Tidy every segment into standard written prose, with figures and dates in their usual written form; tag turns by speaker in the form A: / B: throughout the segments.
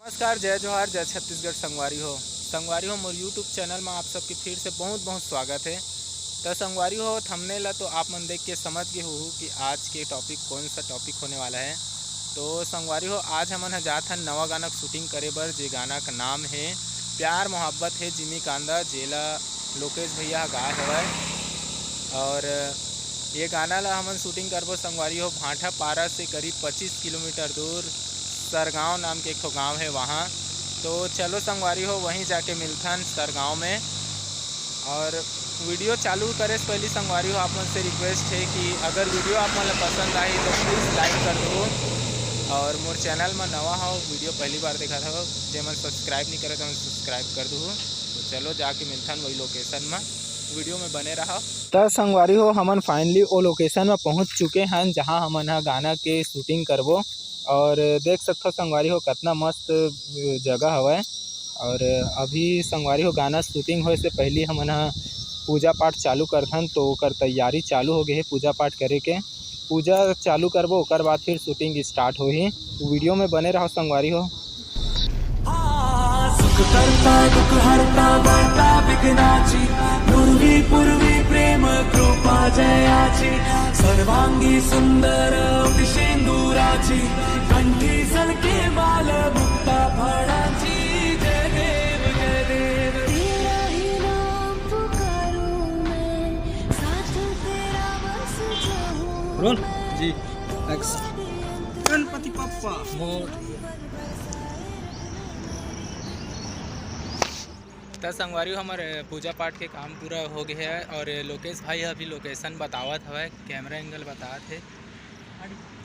A: नमस्कार, जय जोहार, जय छत्तीसगढ़। संगवारी हो मोर यूट्यूब चैनल में आप सबके फिर से बहुत बहुत स्वागत है। तो संगवारी हो थंबनेल तो आप मन देख के समझ गए हो कि आज के टॉपिक कौन सा टॉपिक होने वाला है। तो संगवारी हो आज हमन जात हन नवा गाना शूटिंग करे बर, जे गाना का नाम है प्यार मोहब्बत है जिमी कांदा, जेला लोकेश भैया गाय हवय। और ये गाना ला हमन शूटिंग करबो संगवारी हो भाटा पारा से करीब 25 किलोमीटर दूर सरगांव नाम के एक ठो गाँव है वहाँ। तो चलो संगवारी हो वहीं जाके मिलथन सरगांव में। और वीडियो चालू करे से पहले संगवारी हो आप मन से रिक्वेस्ट है कि अगर वीडियो आप मन पसंद आई तो प्लीज़ लाइक कर दो। और मोर चैनल में नवा हो, वीडियो पहली बार देखा था, जे मन सब्सक्राइब नहीं करे तो सब्सक्राइब कर दो। तो चलो जाके मिलथन वही लोकेशन में, वीडियो में बने रहो। तो संगवारी हो हमन फाइनली वो लोकेशन में पहुंच चुके हैं जहां हमन गाना के शूटिंग करबो। और देख सकते हो संगवारी हो कितना मस्त जगह हवय। और अभी संगवारी हो गाना शूटिंग होए से पहले हमन पूजा पाठ चालू करथन, तो ओकर तैयारी चालू हो गए है पूजा पाठ करे के। पूजा चालू करबो ओकर बाद फिर शूटिंग स्टार्ट होही। तो वीडियो में बने रहो संगवारी हो।
B: सुख करता दुख हरता वार्ता विघ्नाची, पूर्वी पूर्वी प्रेम कृपा जयाची, सर्वांगी सुंदर शेंदुराची, कंठी सलके माल मुक्ता फळाची, जय देव जय देव।
C: तेरा ही नाम पुकारूं मैं, साथ तेरा बस जाऊं
D: रोल जी एक्स गणपति पप्पा मोर।
A: तो संगवारी हमारे पूजा पाठ के काम पूरा हो गया है। और लोकेश भाई अभी लोकेशन बतावत हवे, कैमरा एंगल बतात है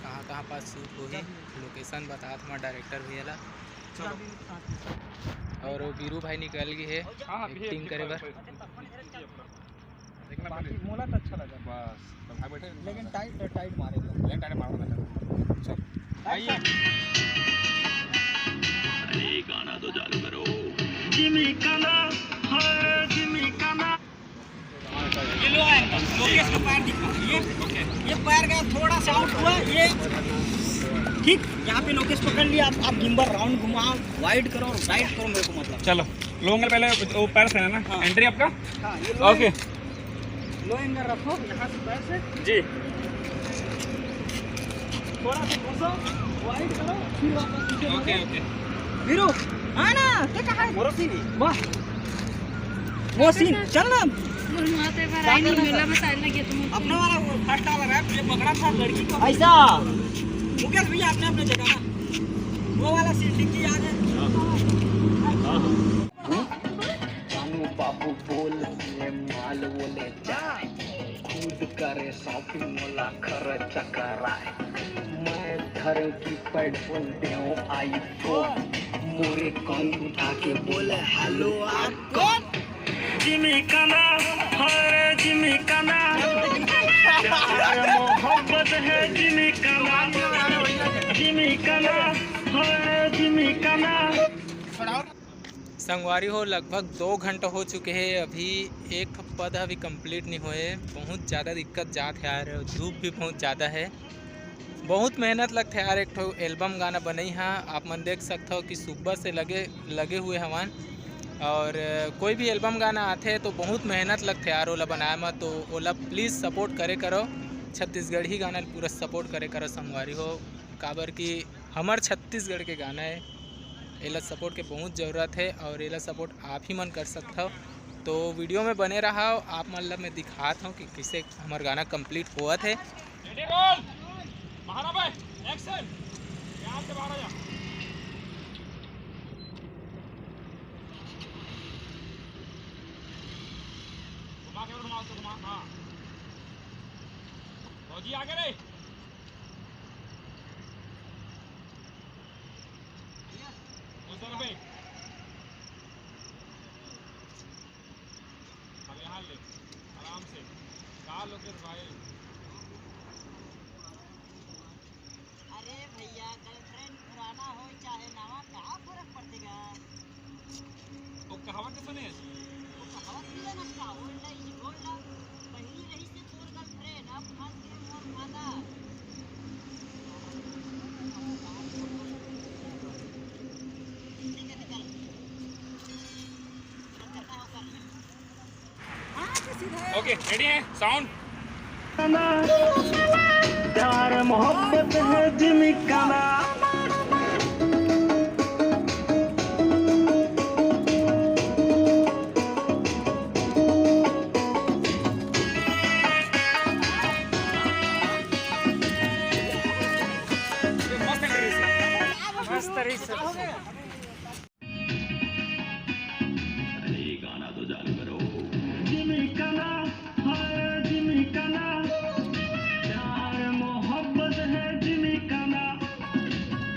A: कहाँ कहाँ पास शूट होगी, लोकेशन बतात हमारे डायरेक्टर भैया ला। और वो बीरू भाई निकल गए है एक्टिंग करे बर।
D: मोला तो अच्छा लगा बस, तो भाई बैठे लेकिन टाइट मारेगा। चल आइए अरे गाना तो चालू करो। जिमी काना है जिमी काना। ये लो है लोकेश का पैर दिखा, ये पैर का थोड़ा सा आउट हुआ ये ठीक। यहाँ पे लोकेश पकड़ लिया, आप गिम्बर राउंड घुमाओ, वाइड करो और राइट करो मेरे को मतलब। चलो लो एंगल पहले वो पैर से है ना। हाँ। एंट्री आपका। हाँ, ये ओके लो एंगल रखो यहाँ से पैर से जी, थोड़ा सा घुसो वाइड करो फिर वापस पीछे। ओके ओके वीरू हाँ ना ते कहाँ है मोरो सीन वाह वो सीन चल ना
C: मुरमाते पर आई नहीं मेला में साइड में गया तुम
D: अपना वाला फर्स्ट वाला रैप ये पकड़ा था लड़की को ऐसा। मुकेश भैया आपने अपने जगह ना वो वाला सीन ठीक की याद है। जानू बाबू बोल ये माल बोले जाए खुद करे शॉपिंग मोला खर्च कराए, मैं घर की पैड बोलते हूँ आईफोन, मोरे कॉल उठा के बोले हेलो आप कौन। जिमी काना है जिमी काना, प्यार मोहब्बत है जिमी काना, जिमी काना है जिमी काना।
A: संगवारी हो लगभग 2 घंटे हो चुके हैं, अभी एक पद अभी कंप्लीट नहीं हुए। बहुत ज़्यादा दिक्कत जात है यार, धूप भी बहुत ज़्यादा है, बहुत मेहनत लगता है यार। एक ठो एल्बम गाना बनई है, आप मन देख सकते हो कि सुबह से लगे हुए हवन। और कोई भी एल्बम गाना आते तो बहुत मेहनत लगता है यार ओला बनाए में। तो ओला प्लीज़ सपोर्ट करे करो, छत्तीसगढ़ी गाना पूरा सपोर्ट करे करो संगवारी हो, काबर कि हमार छत्तीसगढ़ के गाना है, एला सपोर्ट के बहुत ज़रूरत है। और एला सपोर्ट आप ही मन कर सकते हो। तो वीडियो में बने रहा, आप मतलब मैं दिखाता हूँ कि किसे हमारा गाना कंप्लीट हुआ थे।
D: आगे रे अब यहाँ ले आराम से कहा लोकेश भाई।
E: अरे भैया गर्लफ्रेंड पुराना हो चाहे नवा कहाँ फर्क पड़ेगा।
D: तो कहावत कैसे नहीं है
E: वो कहावत भी है ना, का ओल्ड इज गोल्ड, पहली रही से तोर गर्लफ्रेंड अब फंस के मोर फादर।
A: ओके रेडी है साउंड।
D: प्यार मोहब्बत है जिमिकाना।
A: मस्त रही से
D: जिमिकाना हाय जिमिकाना, प्यार मोहब्बत है जिमिकाना।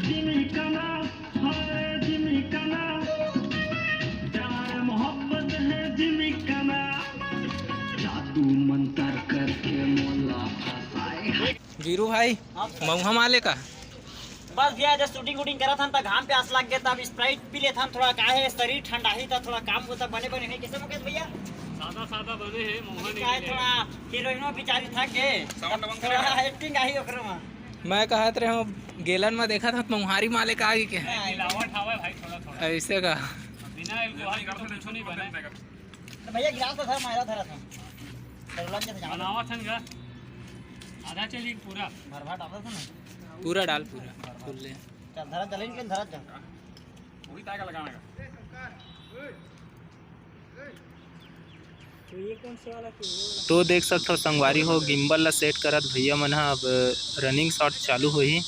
D: जिमिकाना हाय जिमिकाना, प्यार मोहब्बत है जिमिकाना। जादू मंतर करके मोला फसाए।
A: वीरू भाई मऊहा माले का
E: बस भैया जब शूटिंग वूटिंग करा था घाम प्यास लग गया था, अब स्प्राइट पी लेता हम थोड़ा, का है शरीर ठंडा ही था, थोड़ा काम होता बने बने है कैसे मुकेश भैया
F: सादा बने हैं मोहन
E: का है, थोड़ा हीरोइनो बेचारी थक गए, थोड़ा एक्टिंग आई ओकरे में।
A: मैं कहत रहे हूँ गेलन में देखा था मऊहारी माले का आगे के
F: मिलावट हवा है भाई थोड़ा
A: ऐसे का
F: बिना एल्कोहल का तो कुछ नहीं बने।
E: तो भैया गिलास तो था मायरा धरा था तो लग गया था
F: बनावट है का आधा चली पूरा
E: भर भर डालता था ना,
A: पूरा डाल पूरा फुल ले
E: चल धरा चलें कि धरा चल
F: वही ताका लगाना का।
A: तो देख सकते हो संगवारी हो गिम्बल ला सेट करत भैया मन ह अब रनिंग शॉट चालू होही।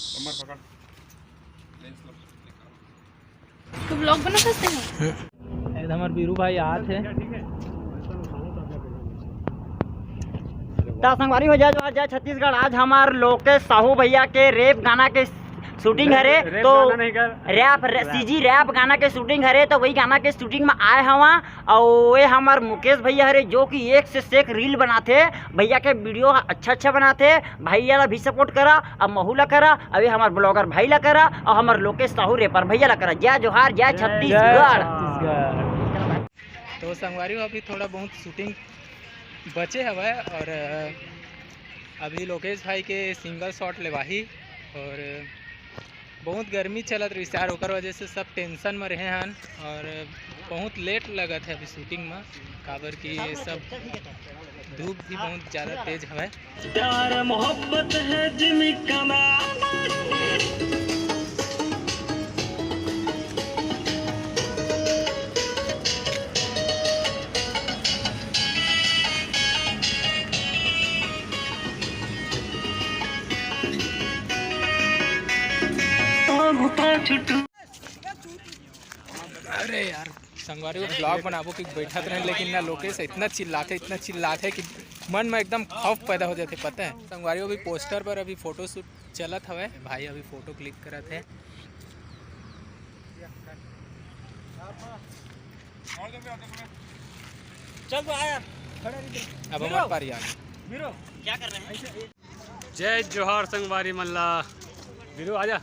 C: तो ब्लॉग बना सकते हैं।
A: एकदम हमारे वीरू भाई आते हैं।
E: संगवारी हो जाए जो आज जाए छत्तीसगढ़, आज हमार लोकेश साहू भैया के रेप गाना के शूटिंग हरे, तो रैप सीजी रैप गाना के शूटिंग हरे, तो वही गाना के शूटिंग में आए हवा। और वे हमार मुकेश भैया हरे जो कि एक से एक रील बनाते, भैया के वीडियो अच्छा बनाते। भैया ला भी सपोर्ट करा, अब महू ला करा, अभी हमार ब्लॉगर भाई ला करा, और हमार लोकेश साहू रेपर भैया ला करा। जय जोहार जय छत्तीसगढ़।
A: तो संगवारी हो अभी थोड़ा बहुत शूटिंग बचे हवा, और अभी लोकेश भाई के सिंगल शॉट लेवाही, और बहुत गर्मी चलत रही यार, ओकर वजह से सब टेंशन में रहे हन, और बहुत लेट लगत है अभी शूटिंग में, काबर कि ये सब धूप भी बहुत ज़्यादा तेज हवा।
D: प्यार मोहब्बत है जिमिकाना।
A: अरे यार संगवारी को ब्लॉग बनाबो कि बैठत रहे, लेकिन ना लोकेश इतना चिल्लाते कि मन में एकदम खौफ पैदा हो जाते। पता है संगवारी भी पोस्टर पर अभी फोटो शूट चलत हवे, भाई अभी फोटो क्लिक करत है।
E: चल तो आया
A: अब हमारे पार यार
E: क्या कर रहे हैं।
F: जय जोहार संगवारी मल्ला वीरू आजा।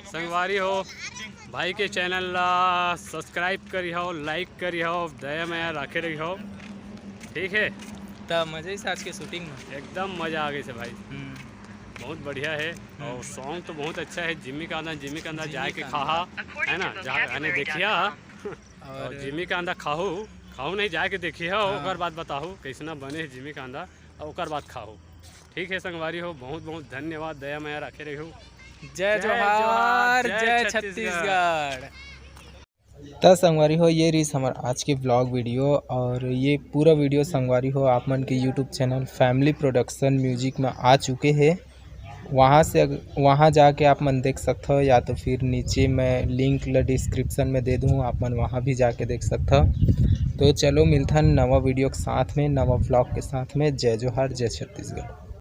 F: संगवारी हो भाई के चैनल ला सब्सक्राइब करी हो, लाइक करी हो, दया में रखे रही हो, ठीक है।
A: तब मज़े ही आज के शूटिंग में
F: एकदम मज़ा आ गई से भाई, बहुत बढ़िया है। और सॉन्ग तो बहुत अच्छा है। जिमी का अंदर जाए के खाहा है ना, जाने देखिया और जिमी का अंदर खाहू नहीं जाए के देखिए ओकर बाद बताहू कैसना बने है जिमी का अंदर, और ओकर बाद खाहू, ठीक है। संगवारी हो बहुत बहुत धन्यवाद, दया माया रखे रही हो।
A: जय जोहार जय छत्तीसगढ़। तो संगवारी हो ये रही हमारा आज की ब्लॉग वीडियो, और ये पूरा वीडियो संगवारी हो आप मन के YouTube channel family production music में आ चुके हैं। वहाँ जाके आप मन देख सकते हो, या तो फिर नीचे मैं लिंक डिस्क्रिप्शन में दे दूँ, आप मन वहाँ भी जाके देख सकते हो। तो चलो मिलता है नवा वीडियो के साथ में, नवा ब्लॉग के साथ में। जय जोहार जय छत्तीसगढ़।